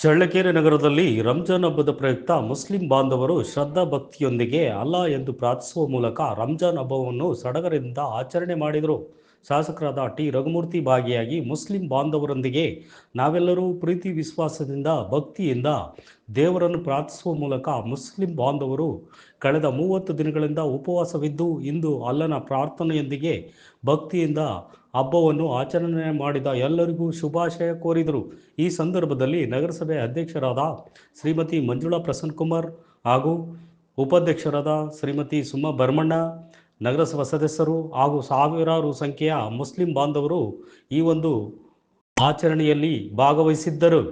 ಚಳ್ಳಕೆರೆ ನಗರದಲ್ಲಿ ರಂಜಾನ್ ಹಬ್ಬದ ಪ್ರಯುಕ್ತ ಮುಸ್ಲಿಂ ಬಾಂಧವರು ಶ್ರದ್ಧಾ ಭಕ್ತಿಯೊಂದಿಗೆ ಅಲ್ಲಾ ಎಂದು ಪ್ರಾರ್ಥಿಸುವ ಮೂಲಕ ರಂಜಾನ್ ಹಬ್ಬವನ್ನು ಸಡಗರದಿಂದ ಆಚರಣೆ ಮಾಡಿದರು. ಶಾಸಕರಾದ ಟಿ ರಘುಮೂರ್ತಿ ಭಾಗಿಯಾಗಿ ಮುಸ್ಲಿಂ ಬಾಂಧವರೊಂದಿಗೆ ನಾವೆಲ್ಲರೂ ಪ್ರೀತಿ ವಿಶ್ವಾಸದಿಂದ ಭಕ್ತಿಯಿಂದ ದೇವರನ್ನು ಪ್ರಾರ್ಥಿಸುವ ಮೂಲಕ ಮುಸ್ಲಿಂ ಬಾಂಧವರು ಕಳೆದ 30 ದಿನಗಳಿಂದ ಉಪವಾಸವಿದ್ದು ಇಂದು ಅಲ್ಲನ ಪ್ರಾರ್ಥನೆಯೊಂದಿಗೆ ಭಕ್ತಿಯಿಂದ ಹಬ್ಬವನ್ನು ಆಚರಣೆ ಮಾಡಿದ ಎಲ್ಲರಿಗೂ ಶುಭಾಶಯ ಕೋರಿದರು. ಈ ಸಂದರ್ಭದಲ್ಲಿ ನಗರಸಭೆ ಅಧ್ಯಕ್ಷರಾದ ಶ್ರೀಮತಿ ಮಂಜುಳಾ ಪ್ರಸನ್ನಕುಮಾರ್ ಹಾಗೂ ಉಪಾಧ್ಯಕ್ಷರಾದ ಶ್ರೀಮತಿ ಸುಮಾ ಭರಮಣ್ಣ, ನಗರಸಭಾ ಸದಸ್ಯರು ಹಾಗೂ ಸಾವಿರಾರು ಸಂಖ್ಯೆಯ ಮುಸ್ಲಿಂ ಬಾಂಧವರು ಈ ಒಂದು ಆಚರಣೆಯಲ್ಲಿ ಭಾಗವಹಿಸಿದ್ದರು.